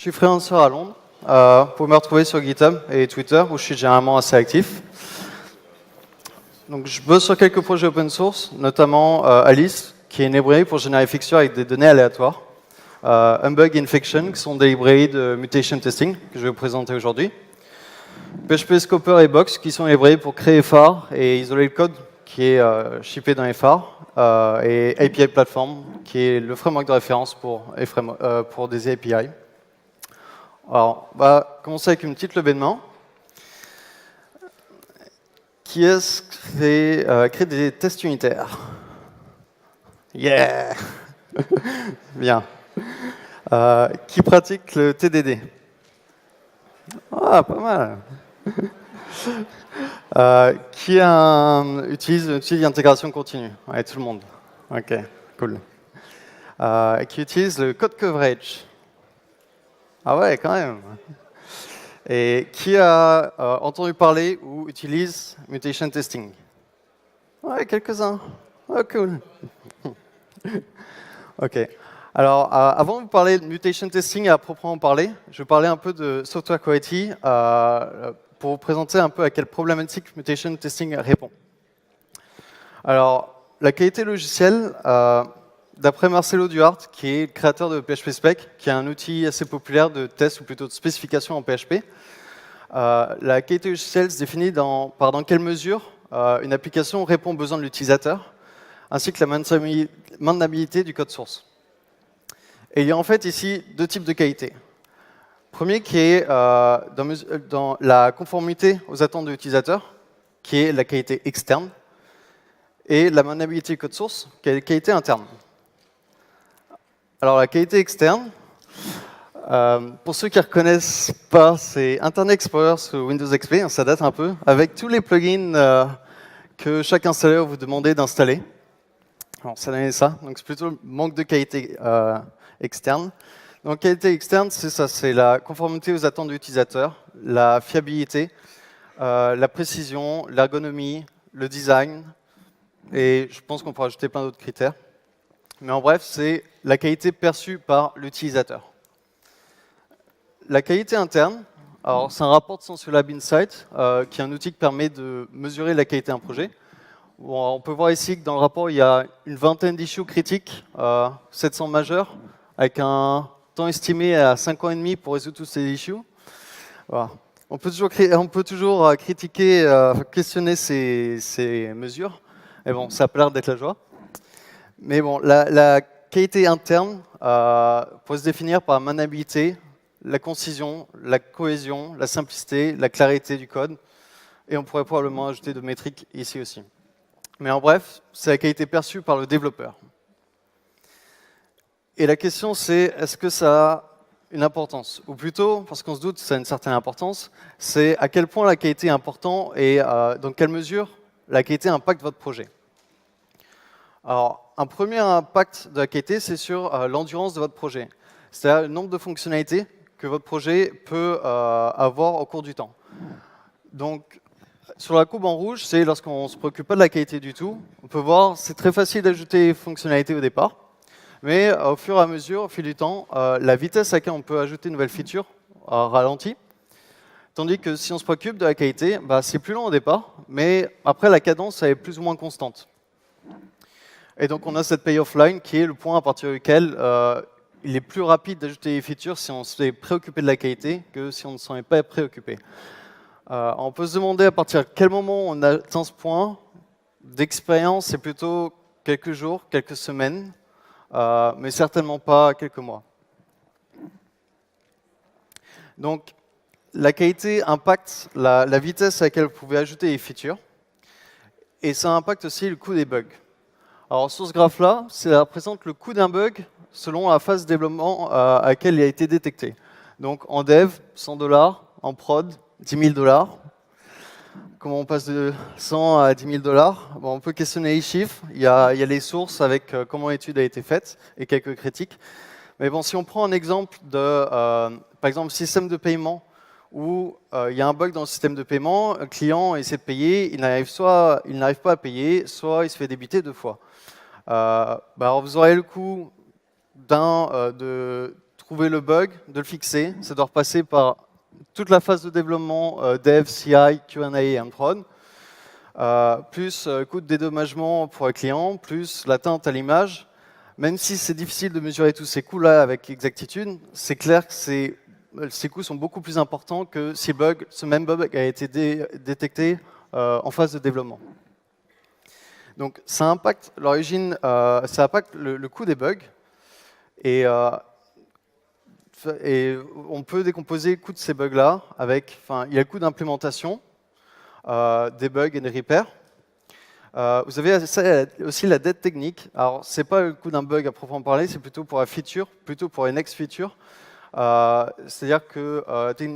suis freelancer à Londres. Vous pouvez me retrouver sur GitHub et Twitter, où je suis généralement assez actif. Donc, je bosse sur quelques projets open source, notamment Alice, qui est une librairie pour générer fixtures avec des données aléatoires. Humbug Infection, qui sont des librairies de mutation testing, que je vais vous présenter aujourd'hui. PHP Scopper et Box, qui sont les librairies pour créer phare et isoler le code qui est shippé dans les phares. Et API Platform, qui est le framework de référence pour des API. Alors, on va commencer avec une petite levée de main. Qui est-ce qui crée des tests unitaires? Yeah. Bien. Qui pratique le TDD? Ah, pas mal. Qui utilise l'outil d'intégration continue? Ouais, tout le monde. Ok, cool. Qui utilise le code coverage? Ah ouais, quand même. Et qui a entendu parler ou utilise mutation testing? Ouais, quelques-uns. Oh, cool. Ok. Alors, avant de vous parler de mutation testing à proprement parler, je vais parler un peu de software quality pour vous présenter un peu à quelle problématique mutation testing répond. Alors, la qualité logicielle, d'après Marcelo Duarte, qui est le créateur de PHP-Spec, qui est un outil assez populaire de test ou plutôt de spécification en PHP, la qualité logicielle se définit par dans quelle mesure une application répond aux besoins de l'utilisateur, ainsi que la maintenabilité du code source. Et il y a en fait ici deux types de qualité. Premier qui est dans la conformité aux attentes de l'utilisateur, qui est la qualité externe, et la maintenabilité du code source, qui est la qualité interne. Alors la qualité externe, pour ceux qui ne reconnaissent pas, c'est Internet Explorer sous Windows XP, ça date un peu, avec tous les plugins que chaque installeur vous demandait d'installer. Alors ça donnait ça, donc c'est plutôt le manque de qualité externe. Donc qualité externe, c'est ça, c'est la conformité aux attentes de l'utilisateur, la fiabilité, la précision, l'ergonomie, le design, et je pense qu'on pourra ajouter plein d'autres critères. Mais en bref, c'est la qualité perçue par l'utilisateur. La qualité interne, alors c'est un rapport de Sensolab Insight, qui est un outil qui permet de mesurer la qualité d'un projet. Bon, on peut voir ici que dans le rapport, il y a une vingtaine d'issues critiques, 700 majeurs, avec un temps estimé à 5 ans et demi pour résoudre tous ces issues. Voilà. On peut toujours critiquer, questionner ces mesures. Mais bon, ça a pas l'air d'être la joie. Mais bon, la qualité interne peut se définir par la maintenabilité, la concision, la cohésion, la simplicité, la clarité du code. Et on pourrait probablement ajouter de métriques ici aussi. Mais en bref, c'est la qualité perçue par le développeur. Et la question c'est, est-ce que ça a une importance? Ou plutôt, parce qu'on se doute que ça a une certaine importance, c'est à quel point la qualité est importante et dans quelle mesure la qualité impacte votre projet. Alors, un premier impact de la qualité, c'est sur l'endurance de votre projet. C'est-à-dire le nombre de fonctionnalités que votre projet peut avoir au cours du temps. Donc, sur la courbe en rouge, c'est lorsqu'on ne se préoccupe pas de la qualité du tout. On peut voir, c'est très facile d'ajouter des fonctionnalités au départ, mais au fur et à mesure, au fil du temps, la vitesse à laquelle on peut ajouter de nouvelles features ralentit. Tandis que si on se préoccupe de la qualité, c'est plus long au départ, mais après la cadence elle est plus ou moins constante. Et donc on a cette payoff line qui est le point à partir duquel il est plus rapide d'ajouter des features si on s'est préoccupé de la qualité que si on ne s'en est pas préoccupé. On peut se demander à partir de quel moment on atteint ce point d'expérience, c'est plutôt quelques jours, quelques semaines, mais certainement pas quelques mois. Donc, la qualité impacte la vitesse à laquelle vous pouvez ajouter des features, et ça impacte aussi le coût des bugs. Alors, sur ce graphe-là, ça représente le coût d'un bug selon la phase de développement à laquelle il a été détecté. Donc, en dev, 100 $, en prod, 10 000 $. Comment on passe de 100 à 10 000 $? Bon, on peut questionner les chiffres. Il y a les sources avec comment l'étude a été faite et quelques critiques. Mais bon, si on prend un exemple de, par exemple, système de paiement où il y a un bug dans le système de paiement, un client essaie de payer, il n'arrive pas à payer, soit il se fait débiter 2 fois. Alors vous aurez le coût de trouver le bug, de le fixer. Ça doit repasser par toute la phase de développement, dev, CI, Q&A et prod, plus coût de dédommagement pour le client, plus l'atteinte à l'image. Même si c'est difficile de mesurer tous ces coûts-là avec exactitude, c'est clair que ces coûts sont beaucoup plus importants que si ce même bug a été détecté en phase de développement. Donc ça impacte l'origine, ça impacte le coût des bugs, et on peut décomposer le coût de ces bugs-là avec, il y a le coût d'implémentation, des bugs et des repairs. Vous avez aussi la dette technique. Alors, ce n'est pas le coût d'un bug à proprement parler, c'est plutôt pour la feature, plutôt pour une next feature. C'est-à-dire que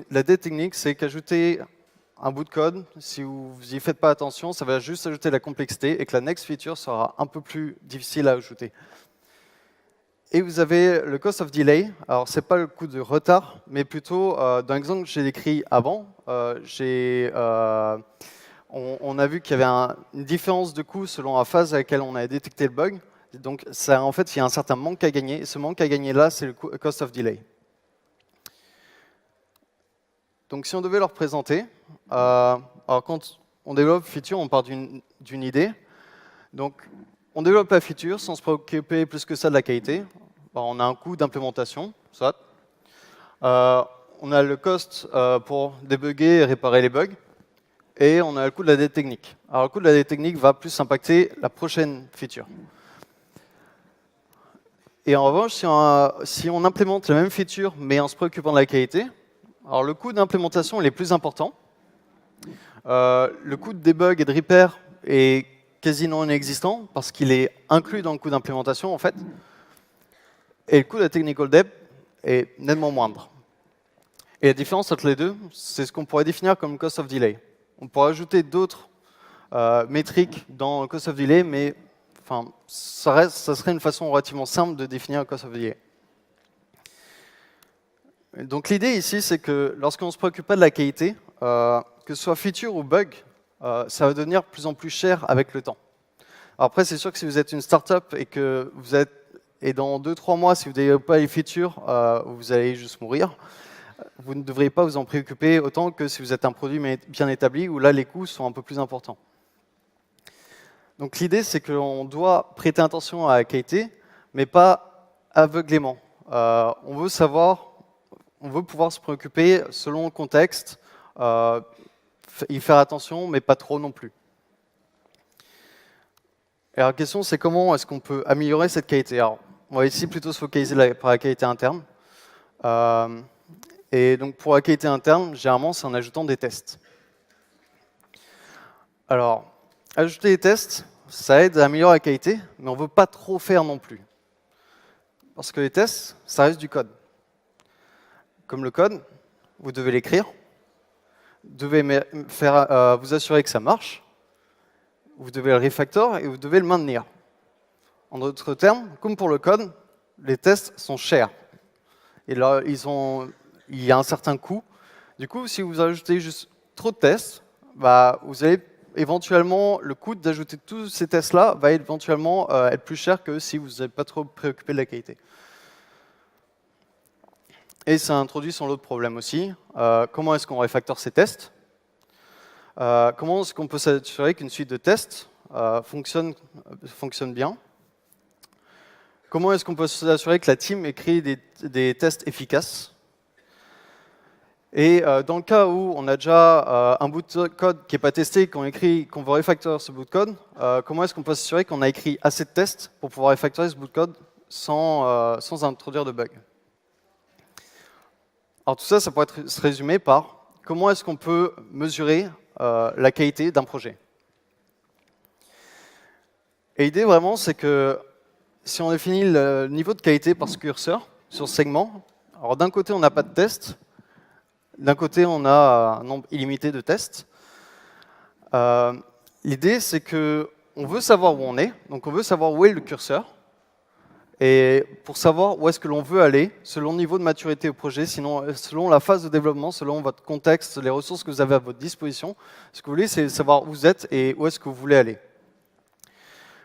la dette technique, c'est qu'ajouter un bout de code, si vous n'y faites pas attention, ça va juste ajouter de la complexité et que la next feature sera un peu plus difficile à ajouter. Et vous avez le cost of delay. Alors, ce n'est pas le coût de retard, mais plutôt, dans l'exemple que j'ai décrit avant, on a vu qu'il y avait une différence de coût selon la phase à laquelle on a détecté le bug. Donc, en fait, il y a un certain manque à gagner. Et ce manque à gagner là, c'est le cost of delay. Donc, si on devait le représenter, alors quand on développe une feature, on part d'une idée. Donc, on développe la feature sans se préoccuper plus que ça de la qualité. On a un coût d'implémentation, soit. On a le cost pour débugger et réparer les bugs. Et on a le coût de la dette technique. Alors, le coût de la dette technique va plus impacter la prochaine feature. Et en revanche, si on implémente la même feature, mais en se préoccupant de la qualité, alors le coût d'implémentation est plus important. Le coût de debug et de repair est quasi non inexistant, parce qu'il est inclus dans le coût d'implémentation, en fait. Et le coût de la technical debt est nettement moindre. Et la différence entre les deux, c'est ce qu'on pourrait définir comme cost of delay. On pourrait ajouter d'autres métriques dans le cost of delay, mais ça serait une façon relativement simple de définir le cost of delay. Donc l'idée ici, c'est que lorsqu'on ne se préoccupe pas de la qualité, que ce soit feature ou bug, ça va devenir de plus en plus cher avec le temps. Alors après, c'est sûr que si vous êtes une startup et que dans 2-3 mois, si vous ne développez pas les features, vous allez juste mourir. Vous ne devriez pas vous en préoccuper autant que si vous êtes un produit bien établi, où là, les coûts sont un peu plus importants. Donc l'idée, c'est qu'on doit prêter attention à la qualité, mais pas aveuglément. On veut pouvoir se préoccuper selon le contexte, y faire attention, mais pas trop non plus. Et alors, la question, c'est comment est-ce qu'on peut améliorer cette qualité? Alors, on va ici plutôt se focaliser par la qualité interne. Et donc, pour la qualité interne, généralement, c'est en ajoutant des tests. Alors, ajouter des tests, ça aide à améliorer la qualité, mais on ne veut pas trop faire non plus. Parce que les tests, ça reste du code. Comme le code, vous devez l'écrire, vous devez vous assurer que ça marche, vous devez le refactor et vous devez le maintenir. En d'autres termes, comme pour le code, les tests sont chers. Et là, il y a un certain coût. Du coup, si vous ajoutez juste trop de tests, vous allez éventuellement, le coût d'ajouter tous ces tests-là va éventuellement être plus cher que si vous n'êtes pas trop préoccupé de la qualité. Et ça introduit son lot de problèmes aussi. Comment est-ce qu'on refactor ces tests? Comment est-ce qu'on peut s'assurer qu'une suite de tests fonctionne bien? Comment est-ce qu'on peut s'assurer que la team écrit des tests efficaces? Et dans le cas où on a déjà un bout de code qui n'est pas testé, qu'on veut refactorer ce bout de code, comment est-ce qu'on peut s'assurer qu'on a écrit assez de tests pour pouvoir refactorer ce bout de code sans introduire de bugs? Alors tout ça, ça pourrait se résumer par comment est-ce qu'on peut mesurer la qualité d'un projet. Et l'idée vraiment, c'est que si on définit le niveau de qualité par ce curseur, sur ce segment, alors d'un côté, on n'a pas de tests, d'un côté, on a un nombre illimité de tests. L'idée, c'est qu'on veut savoir où on est, donc on veut savoir où est le curseur, et pour savoir où est-ce que l'on veut aller, selon le niveau de maturité au projet, selon la phase de développement, selon votre contexte, les ressources que vous avez à votre disposition, ce que vous voulez, c'est savoir où vous êtes et où est-ce que vous voulez aller.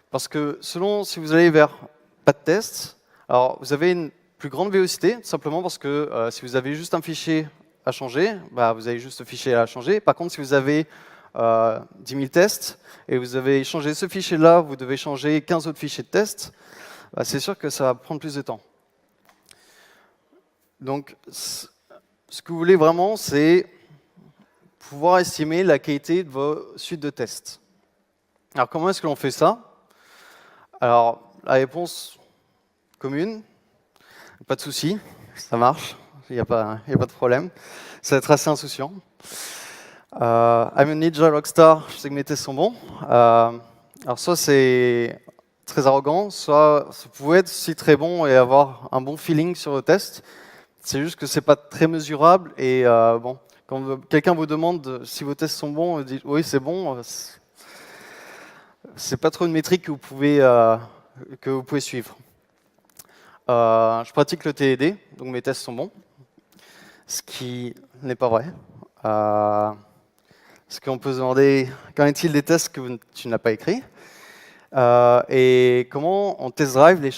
Parce que si vous allez vers pas de tests, alors vous avez plus grande vélocité, simplement parce que si vous avez juste un fichier à changer, bah, vous avez juste ce fichier à changer. Par contre, si vous avez 10 000 tests et vous avez changé ce fichier-là, vous devez changer 15 autres fichiers de tests, bah, c'est sûr que ça va prendre plus de temps. Donc, ce que vous voulez vraiment, c'est pouvoir estimer la qualité de vos suites de tests. Alors, comment est-ce que l'on fait ça? Alors, la réponse commune, pas de souci, ça marche, il n'y a pas de problème. Ça va être assez insouciant. I'm a Ninja Rockstar, je sais que mes tests sont bons. Alors, soit c'est très arrogant, soit vous pouvez être aussi très bon et avoir un bon feeling sur vos tests. C'est juste que c'est pas très mesurable et bon, quand quelqu'un vous demande si vos tests sont bons, vous dites oui c'est bon, c'est pas trop une métrique que vous pouvez suivre. Je pratique le TDD, donc mes tests sont bons, ce qui n'est pas vrai. Parce qu'on peut se demander qu'en est-il des tests que tu n'as pas écrits et comment on test drive les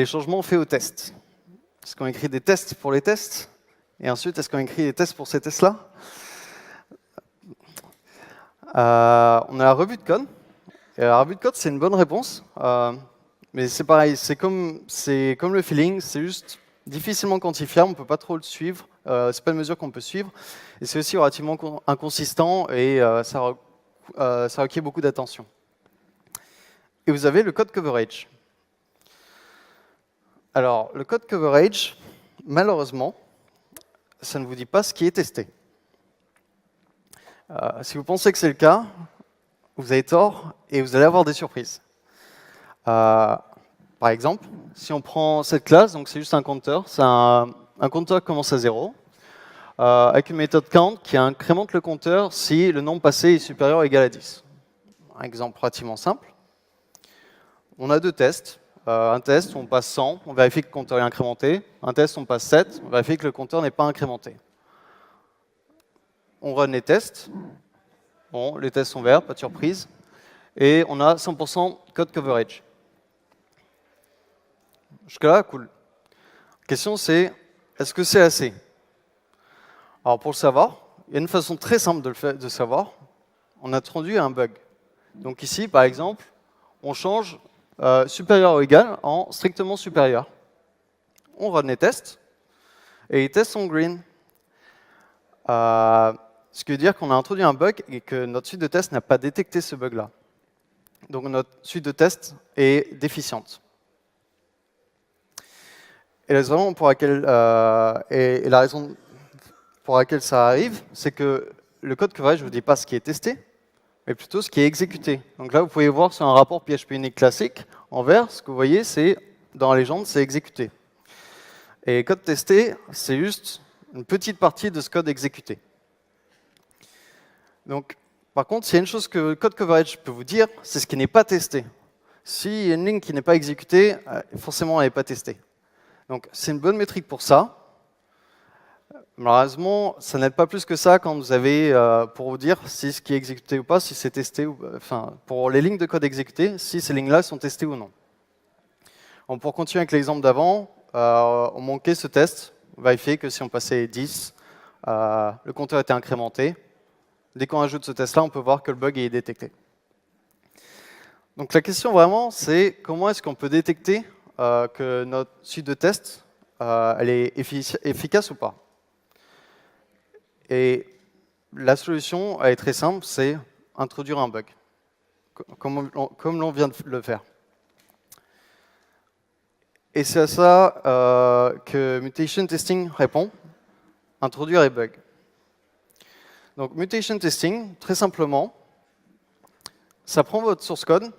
changements faits aux tests. Est-ce qu'on écrit des tests pour les tests? Et ensuite, est-ce qu'on écrit des tests pour ces tests-là? On a la revue de code. Et la revue de code, c'est une bonne réponse. Mais c'est pareil, c'est comme le feeling, c'est juste difficilement quantifiable, on ne peut pas trop le suivre. C'est pas une mesure qu'on peut suivre. Et c'est aussi relativement inconsistant et ça requiert beaucoup d'attention. Et vous avez le code coverage. Alors, le code coverage, malheureusement, ça ne vous dit pas ce qui est testé. Si vous pensez que c'est le cas, vous avez tort et vous allez avoir des surprises. Par exemple, si on prend cette classe, donc c'est juste un compteur, c'est un compteur qui commence à 0, avec une méthode count qui incrémente le compteur si le nombre passé est supérieur ou égal à 10. Un exemple relativement simple. On a deux tests. Un test, on passe 100, on vérifie que le compteur est incrémenté. Un test, on passe 7, on vérifie que le compteur n'est pas incrémenté. On run les tests. Bon, les tests sont verts, pas de surprise. Et on a 100% code coverage. Jusque-là, cool. La question c'est, est-ce que c'est assez? Alors pour le savoir, il y a une façon très simple de savoir. On a introduit un bug. Donc ici, par exemple, on change supérieur ou égal en strictement supérieur. On run les tests, et les tests sont green. Ce qui veut dire qu'on a introduit un bug et que notre suite de tests n'a pas détecté ce bug-là. Donc notre suite de tests est déficiente. Et la raison pour laquelle, ça arrive, c'est que le code coverage ne vous dit pas ce qui est testé, mais plutôt ce qui est exécuté. Donc là, vous pouvez voir sur un rapport PHP unique classique, en vert, ce que vous voyez, c'est dans la légende, c'est exécuté. Et code testé, c'est juste une petite partie de ce code exécuté. Donc, par contre, s'il y a une chose que le code coverage peut vous dire, c'est ce qui n'est pas testé. S'il y a une ligne qui n'est pas exécutée, forcément, elle n'est pas testée. Donc, c'est une bonne métrique pour ça. Malheureusement, ça n'aide pas plus que ça quand vous avez, pour vous dire si ce qui est exécuté ou pas, si c'est testé, enfin, pour les lignes de code exécutées, si ces lignes-là sont testées ou non. Donc, pour continuer avec l'exemple d'avant, on manquait ce test, vérifier que si on passait 10, le compteur était incrémenté. Dès qu'on ajoute ce test-là, on peut voir que le bug est détecté. Donc la question vraiment, c'est comment est-ce qu'on peut détecter que notre suite de tests elle est efficace ou pas. Et la solution, elle est très simple, c'est introduire un bug, comme l'on vient de le faire. Et c'est à ça que Mutation Testing répond, introduire les bugs. Donc Mutation Testing, très simplement, ça prend votre source code,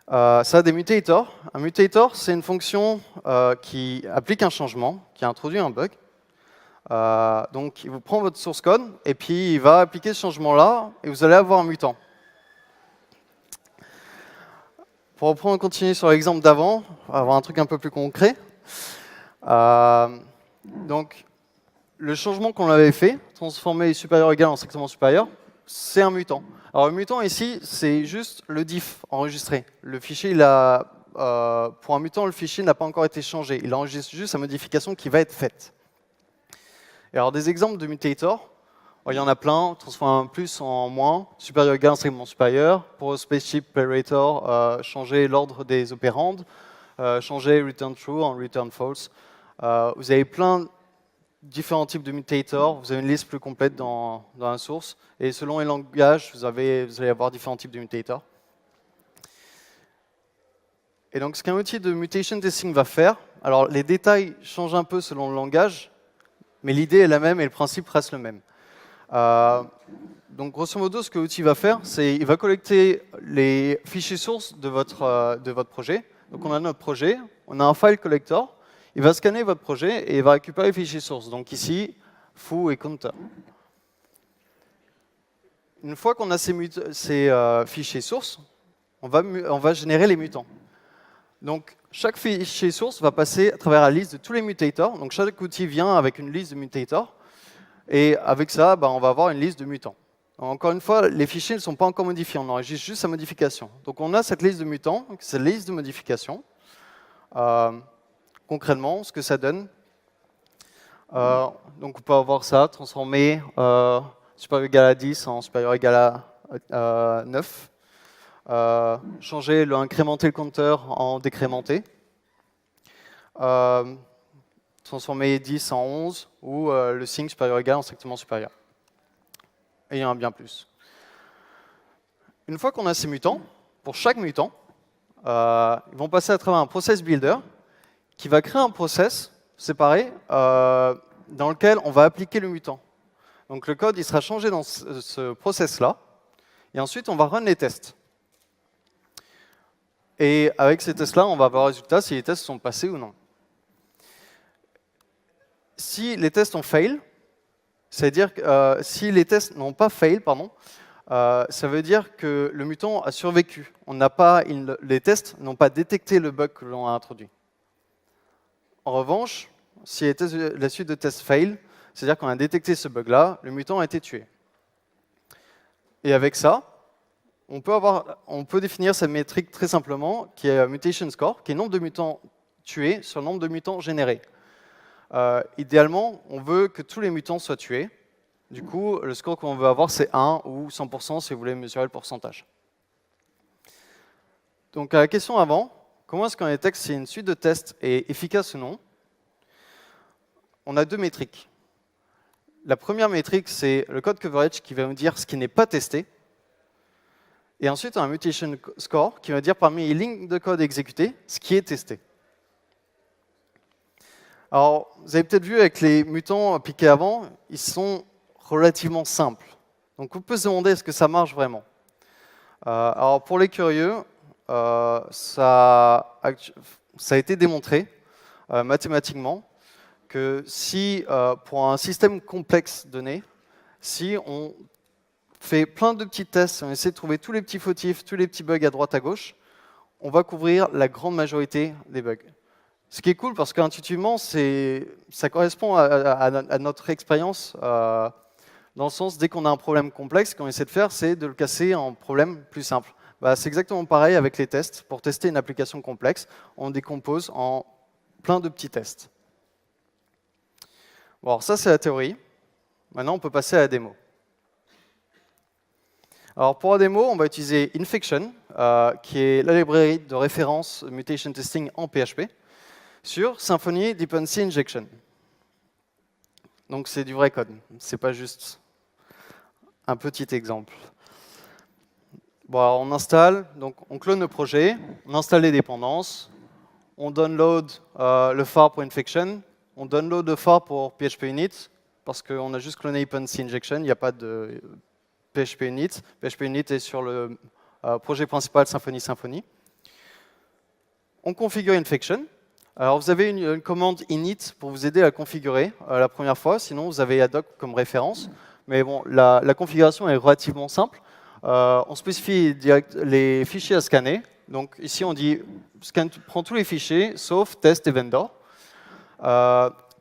ça a des mutators. Un mutator, c'est une fonction qui applique un changement, qui introduit un bug. Donc il vous prend votre source code, et puis il va appliquer ce changement-là, et vous allez avoir un mutant. Pour reprendre, continuer sur l'exemple d'avant, on va avoir un truc un peu plus concret. Donc, le changement qu'on avait fait, transformer supérieur ou égal en strictement supérieur, c'est un mutant. Alors le mutant ici, c'est juste le diff enregistré. Le fichier, il a pour un mutant, le fichier n'a pas encore été changé. Il enregistre juste la modification qui va être faite. Et alors, des exemples de mutator, il y en a plein. Transformer un plus en moins, supérieur égal, instrument supérieur. Pour spaceship operator, changer l'ordre des opérandes, changer return true en return false. Vous avez plein de différents types de mutators. Vous avez une liste plus complète dans la source. Et selon les langages, vous allez avoir différents types de mutators. Et donc, ce qu'un outil de mutation testing va faire, alors les détails changent un peu selon le langage, mais l'idée est la même et le principe reste le même. Donc, grosso modo, ce que l'outil va faire, c'est qu'il va collecter les fichiers sources de votre projet. Donc, on a notre projet, on a un file collector, il va scanner votre projet et il va récupérer les fichiers sources. Donc ici, foo et counter. Une fois qu'on a ces fichiers sources, on va générer les mutants. Donc, chaque fichier source va passer à travers la liste de tous les mutators. Donc, chaque outil vient avec une liste de mutators. Et avec ça, on va avoir une liste de mutants. Encore une fois, les fichiers ne sont pas encore modifiés. On enregistre juste sa modification. Donc, on a cette liste de mutants, cette liste de modifications. Concrètement, ce que ça donne. Donc, on peut avoir ça, transformer supérieur égal à 10 en supérieur égal à 9. Incrémenter le compteur en décrémenté, transformer 10 en 11 ou le signe supérieur égal en strictement supérieur. Et il y en a bien plus. Une fois qu'on a ces mutants, pour chaque mutant, ils vont passer à travers un process builder qui va créer un process séparé dans lequel on va appliquer le mutant. Donc le code il sera changé dans ce process-là, et ensuite on va run les tests. Et avec ces tests-là, on va avoir le résultat si les tests sont passés ou non. Si les tests ont fail, c'est-à-dire que si les tests n'ont pas fail, ça veut dire que le mutant a survécu. Les tests n'ont pas détecté le bug que l'on a introduit. En revanche, si la suite de tests fail, c'est-à-dire qu'on a détecté ce bug-là, le mutant a été tué. Et avec ça, on peut définir cette métrique très simplement, qui est mutation score, qui est le nombre de mutants tués sur le nombre de mutants générés. Idéalement, on veut que tous les mutants soient tués. Du coup, le score qu'on veut avoir, c'est 1 ou 100% si vous voulez mesurer le pourcentage. Donc, à la question avant, comment est-ce qu'on détecte si une suite de tests est efficace ou non? On a deux métriques. La première métrique, c'est le code coverage qui va nous dire ce qui n'est pas testé. Et ensuite, on a un mutation score qui va dire parmi les lignes de code exécutées, ce qui est testé. Alors, vous avez peut-être vu avec les mutants appliqués avant, ils sont relativement simples. Donc, on peut se demander est-ce que ça marche vraiment. Alors, pour les curieux, ça a été démontré mathématiquement que si, pour un système complexe donné, si on fait plein de petits tests, on essaie de trouver tous les petits fautifs, tous les petits bugs à droite à gauche, on va couvrir la grande majorité des bugs. Ce qui est cool parce qu'intuitivement, ça correspond à notre expérience, dans le sens, dès qu'on a un problème complexe, ce qu'on essaie de faire, c'est de le casser en problème plus simple. C'est exactement pareil avec les tests. Pour tester une application complexe, on décompose en plein de petits tests. Bon, alors ça, c'est la théorie. Maintenant, on peut passer à la démo. Alors pour la démo, on va utiliser Infection, qui est la librairie de référence mutation testing en PHP, sur Symfony Dependency Injection. Donc c'est du vrai code, c'est pas juste un petit exemple. Bon, alors on installe, donc on clone le projet, on installe les dépendances, on download le phare pour Infection, on download le phare pour PHP Unit, parce qu'on a juste cloné Dependency Injection, il n'y a pas de PHP Unit. PHP Unit est sur le projet principal Symfony. On configure Infection. Alors vous avez une commande init pour vous aider à configurer la première fois, sinon vous avez Adoc comme référence. Mais bon, la configuration est relativement simple. On spécifie les fichiers à scanner. Donc ici on dit prends tous les fichiers sauf test et vendor.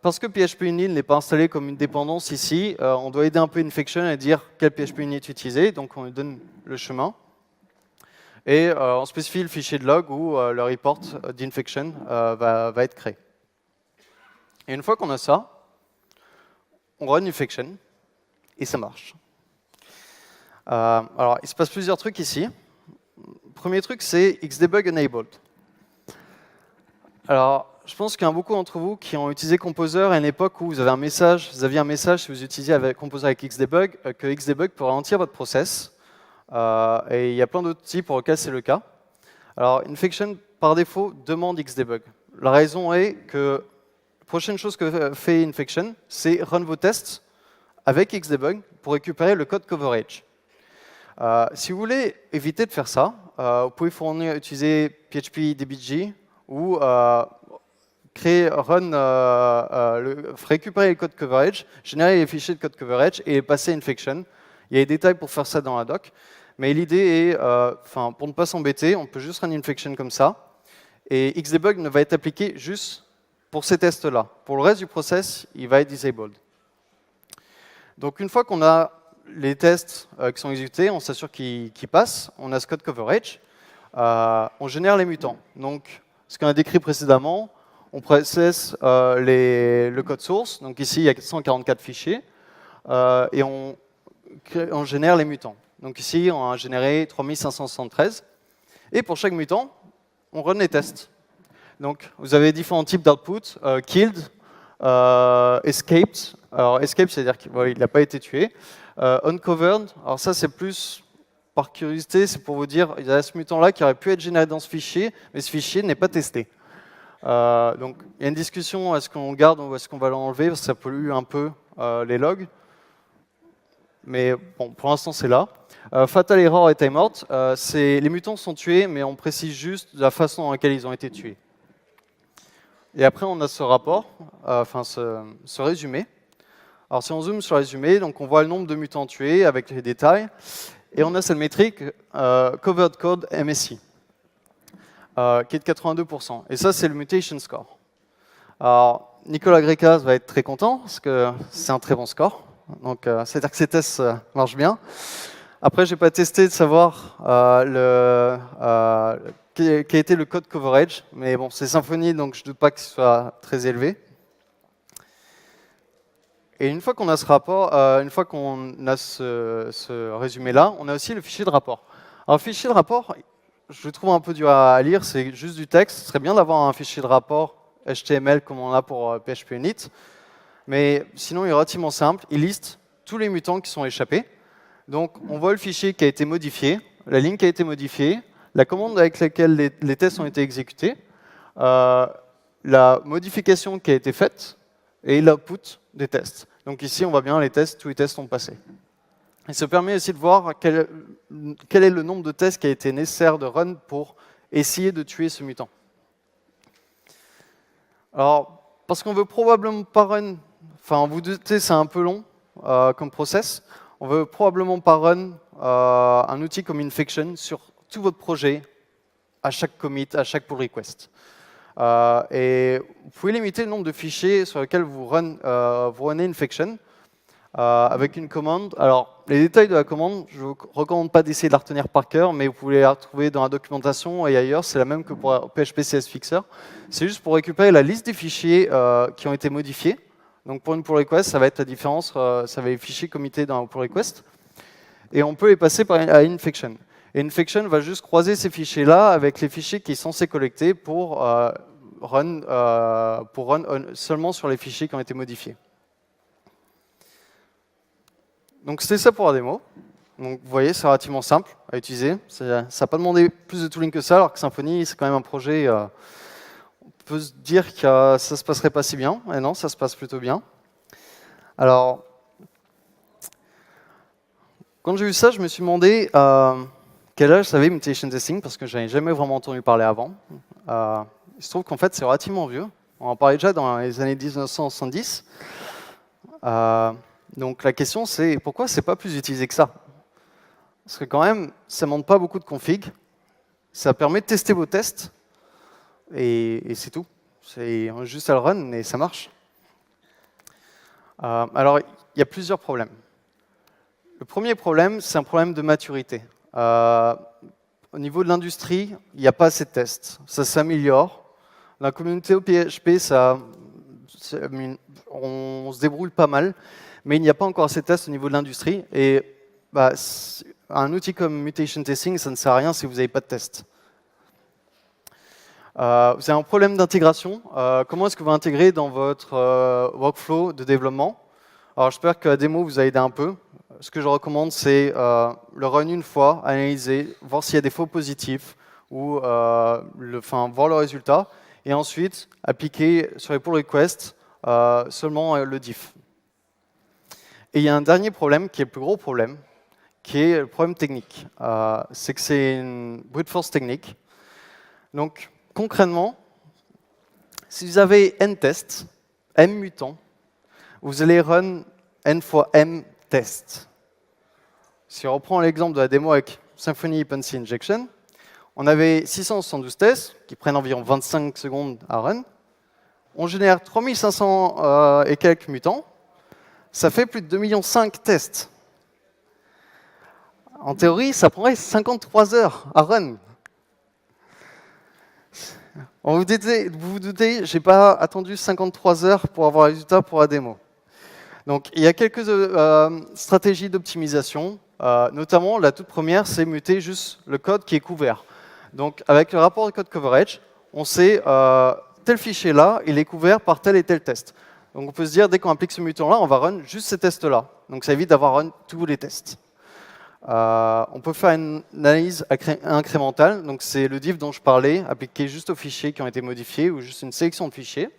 Parce que PHP Unit n'est pas installé comme une dépendance ici, on doit aider un peu Infection à dire quel PHP Unit utiliser, donc on lui donne le chemin. Et on spécifie le fichier de log où le report d'infection va être créé. Et une fois qu'on a ça, on run infection et ça marche. Alors, il se passe plusieurs trucs ici. Premier truc, c'est Xdebug enabled. Alors, je pense qu'il y en a beaucoup d'entre vous qui ont utilisé Composer à une époque où vous aviez un message si vous utilisiez Composer avec Xdebug, que Xdebug peut ralentir votre process. Et il y a plein d'autres outils pour lesquels c'est le cas. Alors, Infection, par défaut, demande Xdebug. La raison est que la prochaine chose que fait Infection, c'est run vos tests avec Xdebug pour récupérer le code coverage. Si vous voulez éviter de faire ça, vous pouvez utiliser PHP DBG ou récupérer le code coverage, générer les fichiers de code coverage et les passer à Infection. Il y a des détails pour faire ça dans la doc. Mais l'idée est, pour ne pas s'embêter, on peut juste run Infection comme ça. Et Xdebug ne va être appliqué juste pour ces tests-là. Pour le reste du process, il va être disabled. Donc une fois qu'on a les tests qui sont exécutés, on s'assure qu'ils passent, on a ce code coverage, on génère les mutants. Donc ce qu'on a décrit précédemment, on processe le code source, donc ici il y a 144 fichiers, et on génère les mutants. Donc ici on a généré 3573, et pour chaque mutant, on run les tests. Donc vous avez différents types d'output, killed, escaped. Alors escaped, c'est-à-dire qu'il n'a pas été tué. Uncovered, alors ça c'est plus par curiosité, c'est pour vous dire, il y a ce mutant-là qui aurait pu être généré dans ce fichier, mais ce fichier n'est pas testé. Donc il y a une discussion, est-ce qu'on garde ou est-ce qu'on va l'enlever, parce que ça pollue un peu les logs. Mais bon, pour l'instant c'est là. Fatal error et timeout, les mutants sont tués, mais on précise juste la façon dans laquelle ils ont été tués. Et après on a ce rapport, ce résumé. Alors si on zoome sur le résumé, donc on voit le nombre de mutants tués avec les détails, et on a cette métrique Covered Code MSI, qui est de 82%. Et ça, c'est le mutation score. Alors Nicolas Grecas va être très content, parce que c'est un très bon score. Donc c'est-à-dire que ces tests marchent bien. Après, je n'ai pas testé de savoir quel a été le code coverage, mais bon, c'est Symfony, donc je ne doute pas que ce soit très élevé. Et une fois qu'on a ce rapport, une fois qu'on a ce résumé-là, on a aussi le fichier de rapport. Alors, le fichier de rapport, je le trouve un peu dur à lire, c'est juste du texte. Ce serait bien d'avoir un fichier de rapport HTML comme on a pour PHP Unit. Mais sinon, il est relativement simple. Il liste tous les mutants qui sont échappés. Donc, on voit le fichier qui a été modifié, la ligne qui a été modifiée, la commande avec laquelle les tests ont été exécutés, la modification qui a été faite et l'output des tests. Donc ici, on voit bien tous les tests ont passé. Et ça permet aussi de voir quel est le nombre de tests qui a été nécessaire de run pour essayer de tuer ce mutant. Alors, parce qu'on veut probablement pas run, enfin vous doutez, c'est un peu long comme process, on veut probablement pas run un outil comme Infection sur tout votre projet, à chaque commit, à chaque pull request. Et vous pouvez limiter le nombre de fichiers sur lesquels vous runnez Infection avec une commande. Alors, les détails de la commande, je ne vous recommande pas d'essayer de la retenir par cœur, mais vous pouvez la retrouver dans la documentation et ailleurs. C'est la même que pour PHP CS Fixer. C'est juste pour récupérer la liste des fichiers qui ont été modifiés. Donc, pour une pull request, ça va être la différence. Ça va être les fichiers committés dans la pull request. Et on peut les passer à Infection. Et Infection va juste croiser ces fichiers-là avec les fichiers qui sont censés collecter pour run seulement sur les fichiers qui ont été modifiés. Donc c'était ça pour la démo. Donc vous voyez, c'est relativement simple à utiliser. Ça n'a pas demandé plus de tooling que ça, alors que Symfony, c'est quand même un projet. On peut se dire que ça se passerait pas si bien. Et non, ça se passe plutôt bien. Alors, quand j'ai vu ça, je me suis demandé quel âge ça avait mutation testing, parce que je n'avais jamais vraiment entendu parler avant. Il se trouve qu'en fait, c'est relativement vieux. On en parlait déjà dans les années 1970. Donc la question, c'est pourquoi c'est pas plus utilisé que ça? Parce que quand même, ça ne demande pas beaucoup de config. Ça permet de tester vos tests. Et c'est tout. C'est juste à le run et ça marche. Alors, il y a plusieurs problèmes. Le premier problème, c'est un problème de maturité. au niveau de l'industrie, il n'y a pas assez de tests. Ça s'améliore. La communauté au PHP, on se débrouille pas mal, mais il n'y a pas encore assez de tests au niveau de l'industrie. Et bah, un outil comme Mutation Testing, ça ne sert à rien si vous n'avez pas de tests. Vous avez un problème d'intégration. Comment est-ce que vous intégrez dans votre workflow de développement? Alors j'espère que la démo vous a aidé un peu. Ce que je recommande, c'est le run une fois, analyser, voir s'il y a des faux positifs, ou voir le résultat, et ensuite appliquer sur les pull requests seulement le diff. Et il y a un dernier problème, qui est le plus gros problème, qui est le problème technique. C'est que c'est une brute force technique. Donc, concrètement, si vous avez n tests, m mutants, vous allez run n fois m tests. Si on reprend l'exemple de la démo avec Symfony Dependency Injection, on avait 672 tests qui prennent environ 25 secondes à run. On génère 3500 et quelques mutants. Ça fait plus de 2,5 millions de tests. En théorie, ça prendrait 53 heures à run. Vous vous doutez, je n'ai pas attendu 53 heures pour avoir le résultat pour la démo. Donc, il y a quelques stratégies d'optimisation. Notamment, la toute première, c'est muter juste le code qui est couvert. Donc, avec le rapport de code coverage, on sait tel fichier-là, il est couvert par tel et tel test. Donc, on peut se dire, dès qu'on applique ce mutant-là, on va run juste ces tests-là. Donc, ça évite d'avoir run tous les tests. On peut faire une analyse incrémentale. Donc, c'est le diff dont je parlais, appliqué juste aux fichiers qui ont été modifiés ou juste une sélection de fichiers.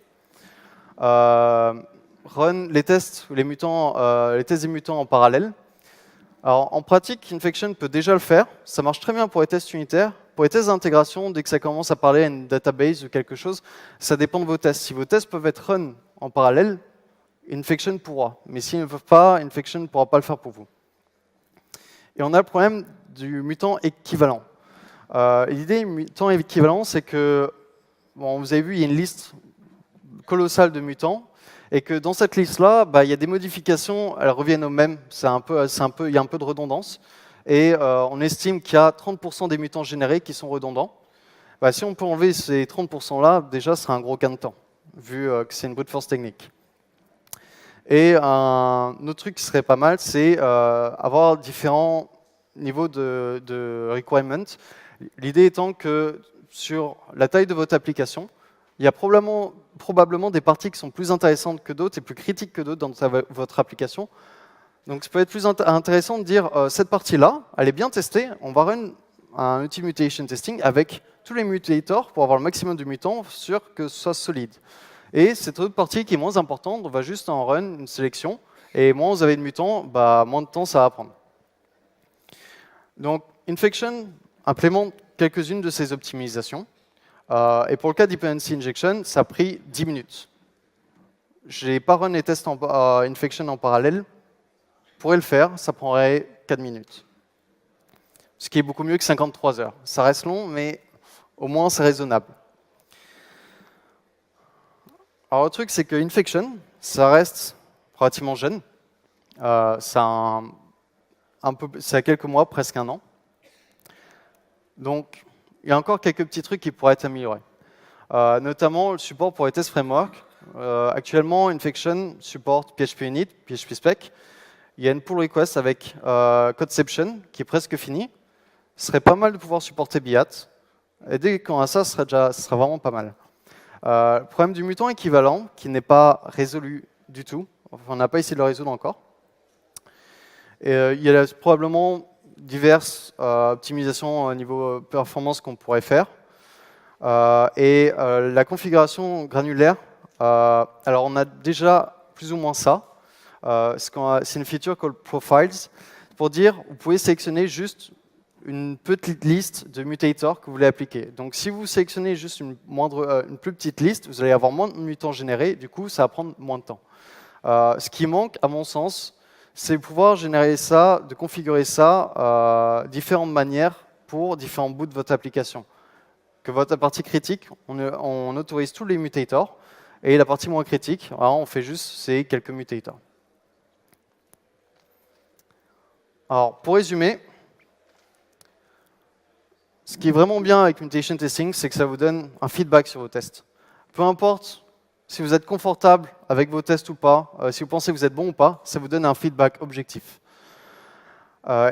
Run les tests ou les tests des mutants en parallèle. Alors, en pratique, Infection peut déjà le faire. Ça marche très bien pour les tests unitaires. Pour les tests d'intégration, dès que ça commence à parler à une database ou quelque chose, ça dépend de vos tests. Si vos tests peuvent être run en parallèle, Infection pourra. Mais s'ils ne peuvent pas, Infection ne pourra pas le faire pour vous. Et on a le problème du mutant équivalent. L'idée du mutant équivalent, c'est que, bon, vous avez vu, il y a une liste colossale de mutants. Et que dans cette liste-là, il y a des modifications, elles reviennent aux mêmes, il y a un peu de redondance. Et on estime qu'il y a 30% des mutants générés qui sont redondants. Si on peut enlever ces 30%-là, déjà, ce sera un gros gain de temps, vu que c'est une brute force technique. Et un autre truc qui serait pas mal, c'est avoir différents niveaux de requirement. L'idée étant que sur la taille de votre application, il y a probablement des parties qui sont plus intéressantes que d'autres et plus critiques que d'autres dans votre application. Donc, ça peut être plus intéressant de dire cette partie-là, elle est bien testée, on va run un outil mutation testing avec tous les mutators pour avoir le maximum de mutants, sûr que ce soit solide. Et cette autre partie qui est moins importante, on va juste en run une sélection, et moins vous avez de mutants, moins de temps ça va prendre. Donc, Infection implémente quelques-unes de ces optimisations. Et pour le cas Dependency Injection, ça a pris 10 minutes. Je n'ai pas run les tests Infection en parallèle. Je pourrais le faire, ça prendrait 4 minutes. Ce qui est beaucoup mieux que 53 heures. Ça reste long, mais au moins c'est raisonnable. Alors le truc, c'est que Infection, ça reste relativement jeune. Ça a quelques mois, presque un an. Donc, il y a encore quelques petits trucs qui pourraient être améliorés. Notamment le support pour les tests framework. Actuellement, Infection supporte PHP Unit, PHP Spec. Il y a une pull request avec Codeception qui est presque finie. Ce serait pas mal de pouvoir supporter BIAT. Et dès qu'on a ça, ce serait vraiment pas mal. Le problème du mutant équivalent, qui n'est pas résolu du tout. Enfin, on n'a pas essayé de le résoudre encore. Et, il y a probablement diverses optimisations au niveau performance qu'on pourrait faire. La configuration granulaire, alors on a déjà plus ou moins ça. C'est une feature called Profiles. Pour dire, vous pouvez sélectionner juste une petite liste de mutators que vous voulez appliquer. Donc si vous sélectionnez juste une plus petite liste, vous allez avoir moins de mutants générés, du coup ça va prendre moins de temps. Ce qui manque, à mon sens, c'est pouvoir générer ça, de configurer ça différentes manières pour différents bouts de votre application. Que votre partie critique, on autorise tous les mutators, et la partie moins critique, alors on fait juste ces quelques mutators. Alors, pour résumer, Ce qui est vraiment bien avec mutation testing, c'est que ça vous donne un feedback sur vos tests. Peu importe si vous êtes confortable avec vos tests ou pas, si vous pensez que vous êtes bon ou pas, ça vous donne un feedback objectif.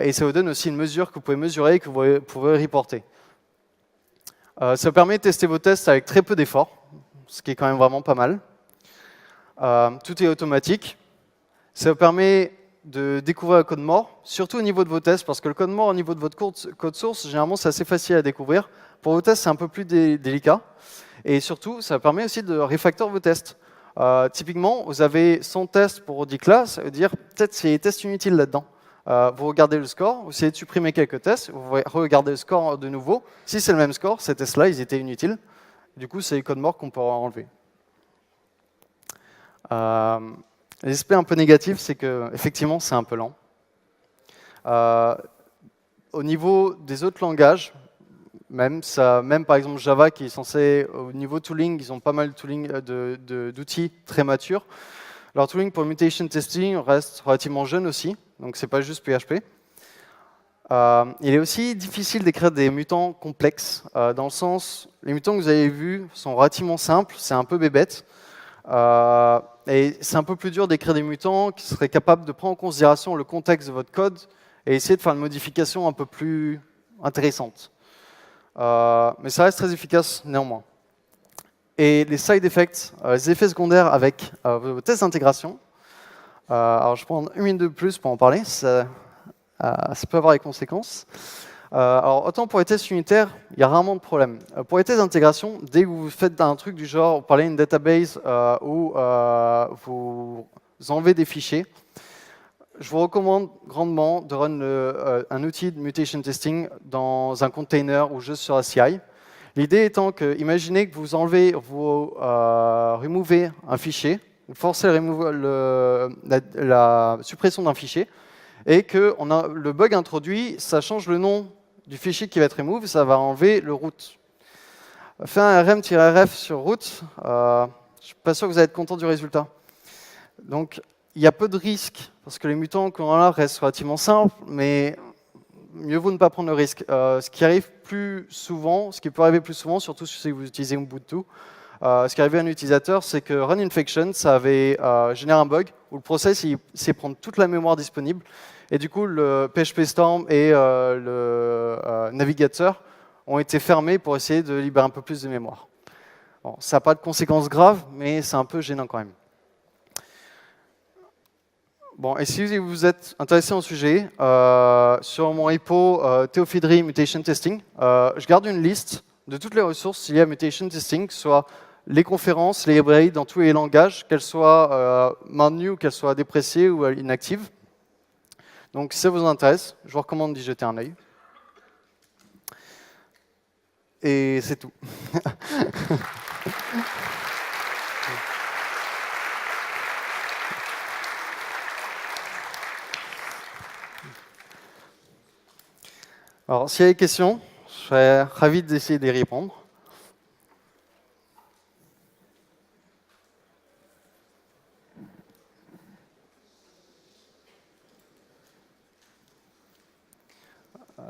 Et ça vous donne aussi une mesure que vous pouvez mesurer et que vous pouvez reporter. Ça vous permet de tester vos tests avec très peu d'efforts, ce qui est quand même vraiment pas mal. Tout est automatique. Ça vous permet de découvrir le code mort, surtout au niveau de vos tests, parce que le code mort au niveau de votre code source, généralement, c'est assez facile à découvrir. Pour vos tests, c'est un peu plus délicat. Et surtout, ça permet aussi de refactor vos tests. Typiquement, vous avez 100 tests pour 10 classes, ça veut dire peut-être qu'il y a des tests inutiles là-dedans. Vous regardez le score, vous essayez de supprimer quelques tests, vous regardez le score de nouveau. Si c'est le même score, ces tests-là, ils étaient inutiles. Du coup, c'est les codes morts qu'on peut enlever. L'aspect un peu négatif, c'est que effectivement, c'est un peu lent. Au niveau des autres langages, même par exemple Java, qui est censé, au niveau tooling, ils ont pas mal d'outils très matures. Leur tooling pour mutation testing reste relativement jeune aussi, donc c'est pas juste PHP. Il est aussi difficile d'écrire des mutants complexes, dans le sens, les mutants que vous avez vus sont relativement simples, c'est un peu bébête. Et c'est un peu plus dur d'écrire des mutants qui seraient capables de prendre en considération le contexte de votre code et essayer de faire une modification un peu plus intéressante. Mais ça reste très efficace néanmoins. Et les side effects, les effets secondaires avec vos tests d'intégration. Alors je prends une minute de plus pour en parler, ça peut avoir des conséquences. Alors autant pour les tests unitaires, il y a rarement de problème. Pour les tests d'intégration, dès que vous faites un truc du genre, vous parlez d'une database où vous enlevez des fichiers, je vous recommande grandement de run un outil de mutation testing dans un container ou juste sur la CI. L'idée étant que, imaginez que vous enlevez, vous removez un fichier, vous forcez la suppression d'un fichier, et que le bug introduit, ça change le nom du fichier qui va être remove, ça va enlever le root. Faire un rm-rf sur root, je ne suis pas sûr que vous allez être content du résultat. Donc, il y a peu de risques, parce que les mutants qu'on a là restent relativement simples, mais mieux vaut ne pas prendre le risque. Ce qui arrive plus souvent, ce qui peut arriver plus souvent, surtout si vous utilisez Ubuntu, ce qui arrive à un utilisateur, c'est que run infection, ça avait généré un bug où le process, il sait prendre toute la mémoire disponible, et du coup, le PHP Storm et le navigateur ont été fermés pour essayer de libérer un peu plus de mémoire. Bon, ça n'a pas de conséquences graves, mais c'est un peu gênant quand même. Bon, et si vous êtes intéressé au sujet, sur mon repo Theophedry Mutation Testing, je garde une liste de toutes les ressources liées à Mutation Testing, que ce soit les conférences, les librairies dans tous les langages, qu'elles soient maintenues, qu'elles soient dépréciées ou inactives. Donc si ça vous intéresse, je vous recommande d'y jeter un œil. Et c'est tout. Alors, s'il y a des questions, je serais ravi d'essayer d'y répondre.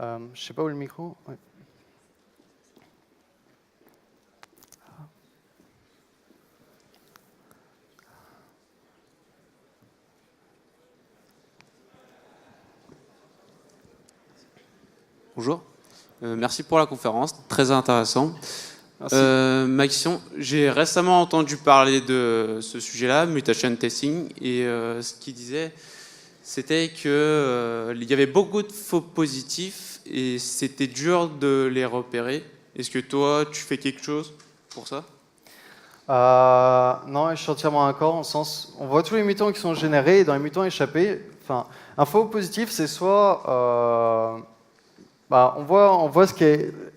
Je ne sais pas où est le micro. Ouais. Bonjour, merci pour la conférence, très intéressant. Ma question, j'ai récemment entendu parler de ce sujet-là, mutation testing, et ce qu'il disait, c'était qu'il y avait beaucoup de faux positifs et c'était dur de les repérer. Est-ce que toi, tu fais quelque chose pour ça? Non, je suis entièrement d'accord, en sens, on voit tous les mutants qui sont générés et dans les mutants échappés, enfin, un faux positif, c'est soit on voit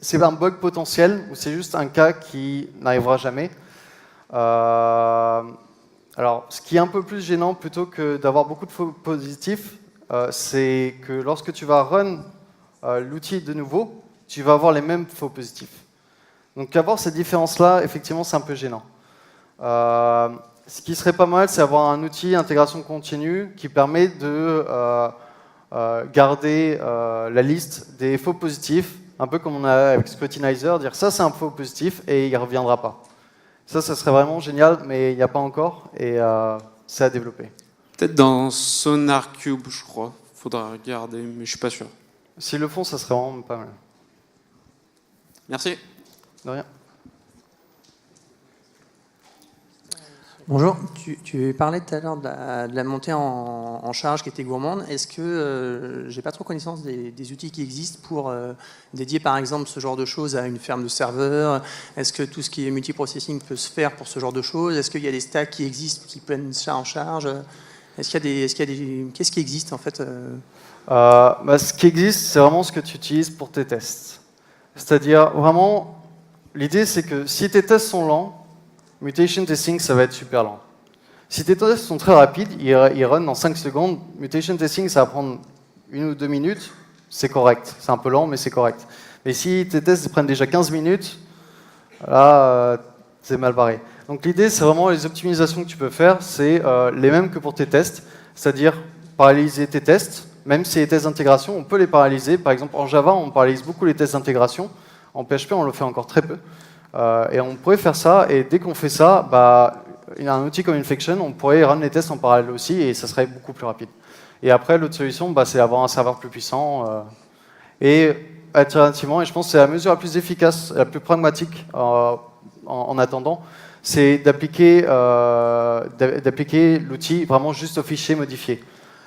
c'est un bug potentiel ou c'est juste un cas qui n'arrivera jamais. Alors, ce qui est un peu plus gênant plutôt que d'avoir beaucoup de faux positifs, c'est que lorsque tu vas run l'outil de nouveau, tu vas avoir les mêmes faux positifs. Donc avoir cette différence-là, effectivement, c'est un peu gênant. Ce qui serait pas mal, c'est avoir un outil intégration continue qui permet de garder la liste des faux positifs, un peu comme on a avec Scrutinizer, dire ça c'est un faux positif et il ne reviendra pas. Ça serait vraiment génial, mais il n'y a pas encore et c'est à développer. Peut-être dans SonarQube, je crois. Faudra regarder, mais je suis pas sûr. S'ils le font, ça serait vraiment pas mal. Merci. De rien. Bonjour, tu parlais tout à l'heure de la montée en charge qui était gourmande. Est-ce que j'ai pas trop connaissance des outils qui existent pour dédier par exemple ce genre de choses à une ferme de serveurs? Est-ce que tout ce qui est multiprocessing peut se faire pour ce genre de choses? Est-ce qu'il y a des stacks qui existent qui prennent ça en charge? Qu'est-ce qui existe en fait Ce qui existe, c'est vraiment ce que tu utilises pour tes tests. C'est-à-dire vraiment, l'idée c'est que si tes tests sont lents, mutation testing, ça va être super lent. Si tes tests sont très rapides, ils run dans 5 secondes, mutation testing, ça va prendre 1 ou 2 minutes, c'est correct. C'est un peu lent, mais c'est correct. Mais si tes tests prennent déjà 15 minutes, là, c'est mal barré. Donc l'idée, c'est vraiment les optimisations que tu peux faire, c'est les mêmes que pour tes tests, c'est-à-dire paralyser tes tests, même si les tests d'intégration, on peut les paralyser. Par exemple, en Java, on paralyse beaucoup les tests d'intégration. En PHP, on le fait encore très peu. Et on pourrait faire ça, et dès qu'on fait ça, il y a un outil comme Infection, on pourrait run les tests en parallèle aussi, et ça serait beaucoup plus rapide. Et après, l'autre solution, c'est d'avoir un serveur plus puissant. Et alternativement, et je pense que c'est la mesure la plus efficace, la plus pragmatique en attendant, c'est d'appliquer l'outil vraiment juste aux fichiers modifiés.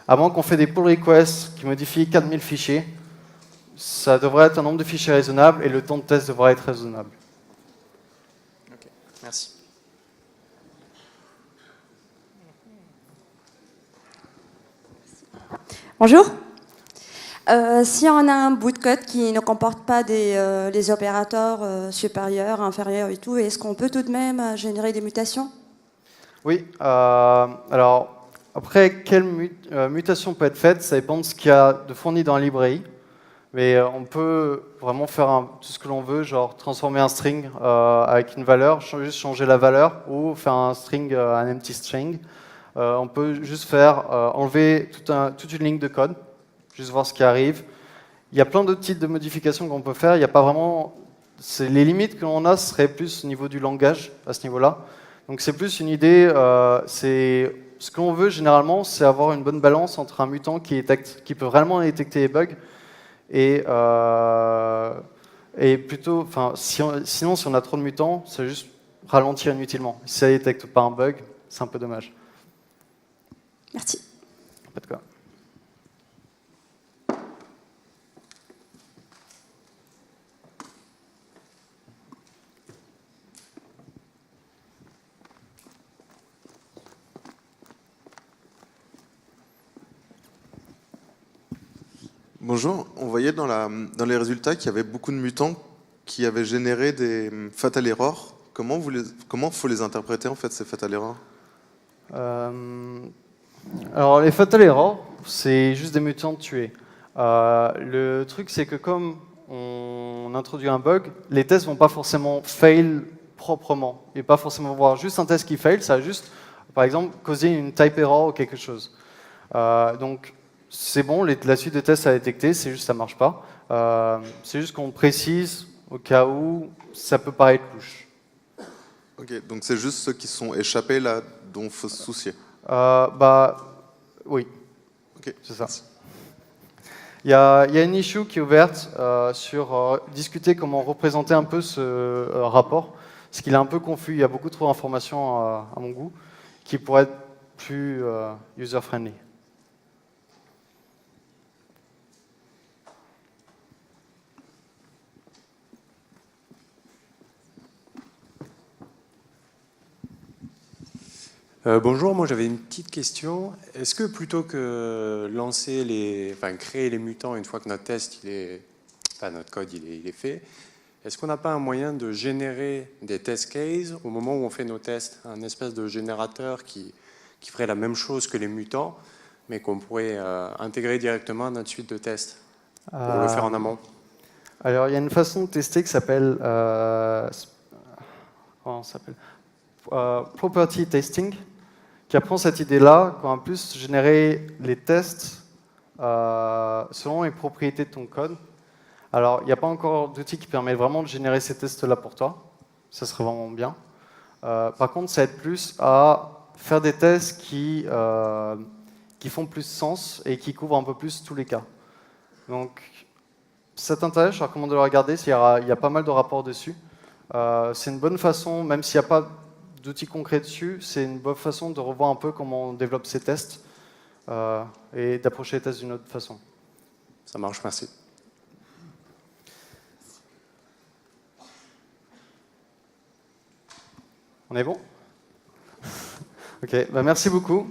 À moins qu'on fait des pull requests qui modifient 4000 fichiers, ça devrait être un nombre de fichiers raisonnable, et le temps de test devrait être raisonnable. Merci. Bonjour. Si on a un bout de code qui ne comporte pas les opérateurs supérieurs, inférieurs et tout, est-ce qu'on peut tout de même générer des mutations? Oui. Alors, après, quelle mutation peut être faite? Ça dépend de ce qu'il y a de fourni dans la librairie. Mais on peut vraiment faire tout ce que l'on veut, genre transformer un string avec une valeur, juste changer la valeur, ou faire un string, un empty string. On peut juste faire enlever toute une ligne de code, juste voir ce qui arrive. Il y a plein d'autres types de modifications qu'on peut faire. Il n'y a pas vraiment. Les limites que l'on a seraient plus au niveau du langage à ce niveau-là. Donc c'est plus une idée. Ce qu'on veut généralement, c'est avoir une bonne balance entre un mutant qui peut réellement détecter les bugs. Et plutôt, sinon, si on a trop de mutants, ça va juste ralentir inutilement. Si ça ne détecte pas un bug, c'est un peu dommage. Merci. Pas de quoi. Bonjour, on voyait dans les résultats qu'il y avait beaucoup de mutants qui avaient généré des fatal errors. Comment faut les interpréter en fait, ces fatal errors? Alors les fatal errors, c'est juste des mutants tués. Le truc c'est que comme on introduit un bug, les tests vont pas forcément fail proprement. Et pas forcément voir juste un test qui fail, ça va juste, par exemple, causer une type error ou quelque chose. Donc c'est bon, la suite de tests à détecter, c'est juste ça marche pas. C'est juste qu'on précise au cas où ça peut paraître louche. Ok, donc c'est juste ceux qui sont échappés là dont il faut se soucier. Oui, okay. C'est ça. Il y a une issue qui est ouverte sur discuter comment représenter un peu ce rapport, parce qu'il est un peu confus, il y a beaucoup trop d'informations à mon goût, qui pourrait être plus user-friendly. Bonjour, moi j'avais une petite question. Est-ce que plutôt que créer les mutants une fois que notre test, notre code il est fait, est-ce qu'on n'a pas un moyen de générer des test cases au moment où on fait nos tests, un espèce de générateur qui ferait la même chose que les mutants, mais qu'on pourrait intégrer directement à notre suite de tests pour le faire en amont? Alors il y a une façon de tester qui s'appelle property testing, qui apprend cette idée-là, qu'on va plus générer les tests selon les propriétés de ton code. Alors, il n'y a pas encore d'outil qui permet vraiment de générer ces tests-là pour toi. Ça serait vraiment bien. Par contre, ça aide plus à faire des tests qui font plus sens et qui couvrent un peu plus tous les cas. Donc, si ça t'intéresse, je recommande de le regarder. Il y a pas mal de rapports dessus. C'est une bonne façon, même s'il n'y a pas d'outils concrets dessus, c'est une bonne façon de revoir un peu comment on développe ces tests et d'approcher les tests d'une autre façon. Ça marche, merci. On est bon? Ok, bah merci beaucoup.